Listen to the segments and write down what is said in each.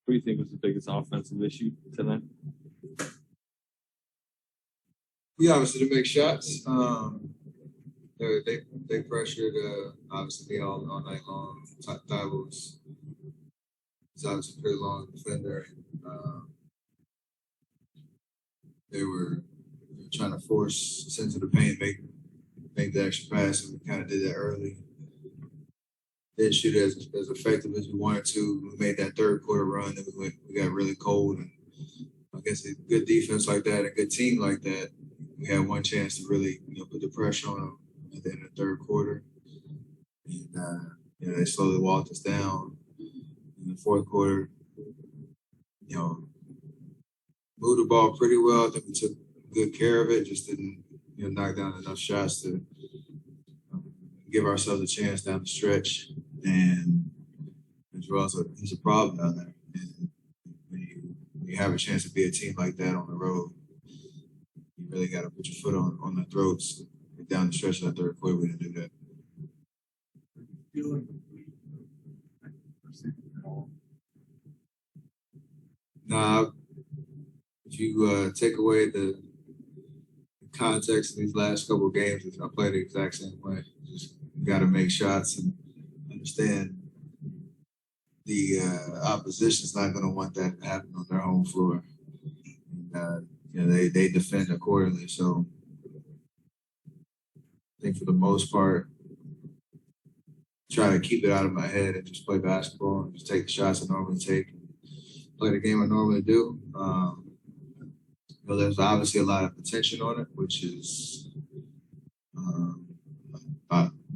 What do you think was the biggest offensive issue tonight? We obviously to make shots. They pressured obviously me all night long. Tyler was obviously a pretty long defender. They were trying to force us into the paint, make the extra pass, and we kind of did that early. Didn't shoot as effective as we wanted to. We made that third quarter run, and we got really cold. And against a good defense like that, a good team like that, we had one chance to really put the pressure on them at the end of the third quarter. And they slowly walked us down in the fourth quarter. Moved the ball pretty well. I think we took good care of it. Just didn't knock down enough shots to give ourselves a chance down the stretch. And Joel's he's a problem down there. And when you have a chance to be a team like that on the road, you really got to put your foot on the throats. Down the stretch of that third quarter, we didn't do that. Nah, if you take away the context of these last couple of games, I play the exact same way. Just got to make shots and understand the opposition's not going to want that to happen on their home floor. They defend accordingly. So I think for the most part, try to keep it out of my head and just play basketball and just take the shots I normally take, play the game I normally do. There's obviously a lot of attention on it, which is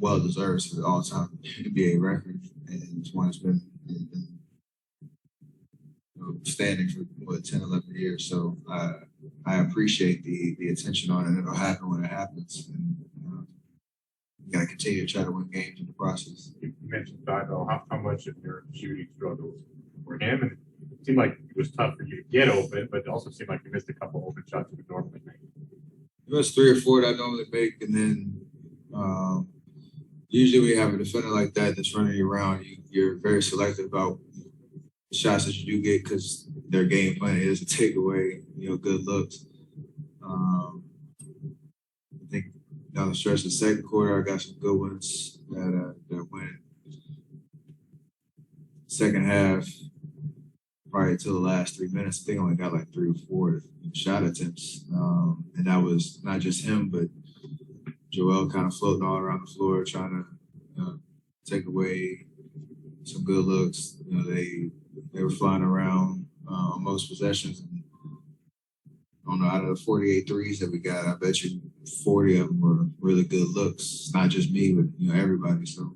well deserved for the all-time NBA record, and it's one that's been standing for 10, 11 years. So I appreciate the attention on it. It'll happen when it happens. And, you got to continue to try to win games in the process. You mentioned Thibault. How much of your shooting struggles for him? And it seemed like it was tough for you to get open, but it also seemed like you missed a couple open shots you would normally make. You missed 3 or 4 that I normally make, and then usually when you have a defender like that that's running you around, you're very selective about the shots that you do get because their game plan is to take away good looks. I think down the stretch of the second quarter, I got some good ones that went. Second half, probably until the last 3 minutes, I think I only got like 3 or 4 shot attempts. And that was not just him, but Joel kind of floating all around the floor, trying to take away some good looks. They were flying around on most possessions. And I don't know, out of the 48 threes that we got, I bet you 40 of them were really good looks. It's not just me, but everybody. So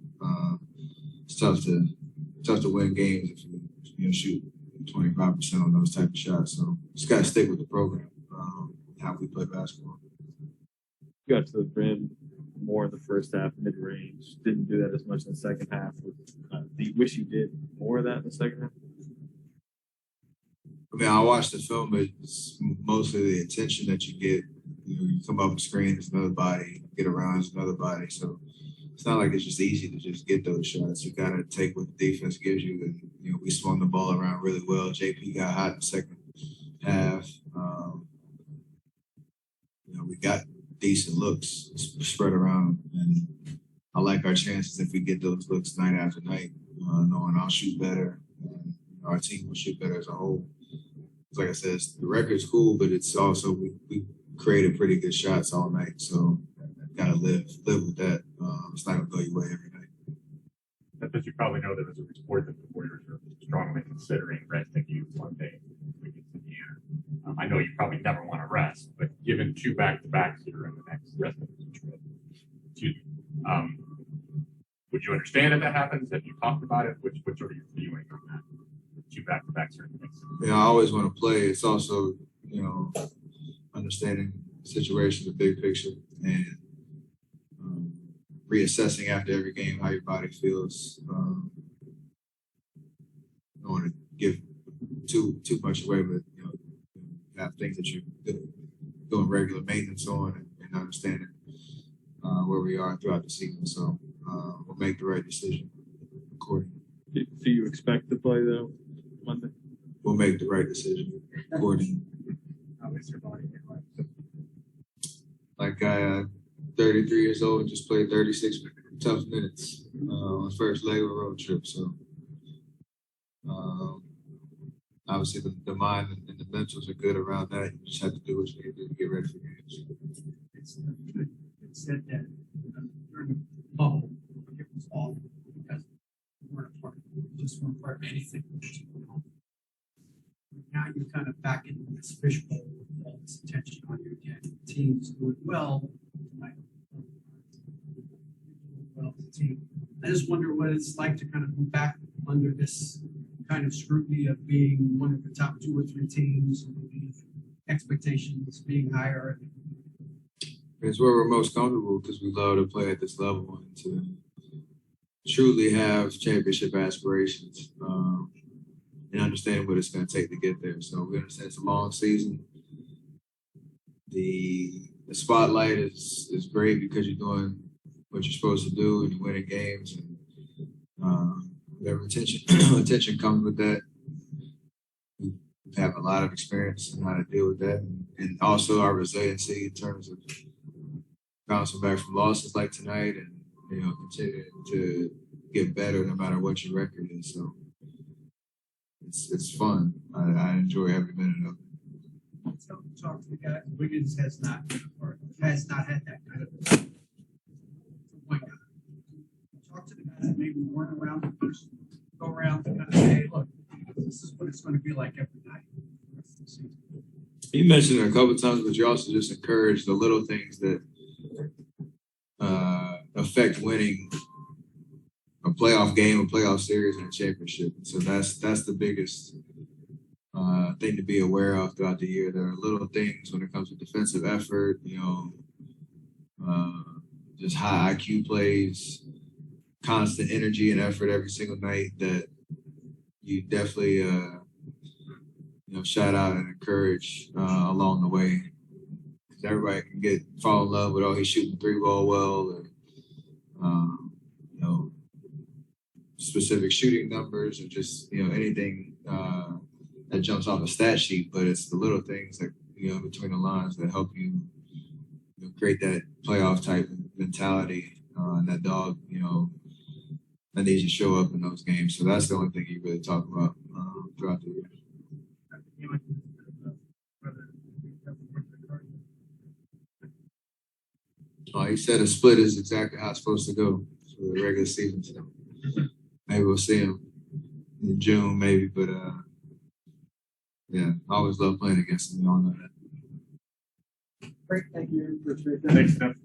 it's tough to win games if you shoot 25% on those type of shots. So just got to stick with the program, how we play basketball. You got to the rim more in the first half, mid-range. Didn't do that as much in the second half. Do you wish you did more of that in the second half? I mean, I watched the film, but it's mostly the attention that you get. You come up the screen, there's another body. Get around, there's another body. So it's not like it's just easy to just get those shots. You got to take what the defense gives you. And, we swung the ball around really well. JP got hot in the second half. We got decent looks spread around. And I like our chances if we get those looks night after night, knowing I'll shoot better. Our team will shoot better as a whole. Like I said, the record's cool, but it's also we created pretty good shots all night. So gotta live with that. It's not gonna go your way every night. But you probably know that as a report that the Warriors are strongly considering resting you one day against Indiana. I know you probably never want to rest, but given 2 back-to-backs here in the next rest of the trip, would you understand if that happens? Have you talked about it? What are you feeling on that? 2 back-to-backs here in the next. Yeah, I always want to play. It's also understanding the situation, the big picture, and reassessing after every game how your body feels. I don't want to give too much away, but have things that you're doing regular maintenance on and understanding where we are throughout the season. So we'll make the right decision accordingly. Do you expect to play though Monday? we'll make the right decision accordingly. How is your body? Like guy, 33 years old, just played 36 tough minutes on his first leg of a road trip. So obviously the mind and the mentals are good around that. You just have to do what you need to do to get ready for games. It's said that during the bubble, it was all because we weren't part, just weren't part of anything. Now you're kind of back in this fishbowl with all this attention on you again. The team's doing well tonight. Well, as a team. I just wonder what it's like to kind of be back under this kind of scrutiny of being one of the top 2 or 3 teams, expectations being higher. It's where we're most comfortable because we love to play at this level and to truly have championship aspirations and understand what it's going to take to get there. So we understand it's a long season. The spotlight is great because you're doing what you're supposed to do and you're winning games, and whatever attention comes with that. We have a lot of experience in how to deal with that, and also our resiliency in terms of bouncing back from losses like tonight, and continuing to get better no matter what your record is. So it's fun. I enjoy every minute of it. Talk to the guy. Wiggins has not had that kind of point. Talk to the guys that maybe weren't around the first go around to kind of say, look, this is what it's going to be like every night. You mentioned it a couple of times, but you also just encourage the little things that affect winning a playoff game, a playoff series, and a championship. So that's the biggest thing to be aware of throughout the year. There are little things when it comes to defensive effort, just high IQ plays, constant energy and effort every single night that you definitely shout out and encourage along the way. Because everybody can fall in love with, he's shooting 3-ball well, or specific shooting numbers, or just anything that jumps off a stat sheet. But it's the little things that between the lines that help you, create that playoff type mentality, and that dog that needs to show up in those games. So that's the only thing you really talk about throughout the year. He said a split is exactly how it's supposed to go for the regular season. So maybe we'll see him in June, maybe. But I always love playing against him. You all know that. Great, thank you. Thanks, Steph.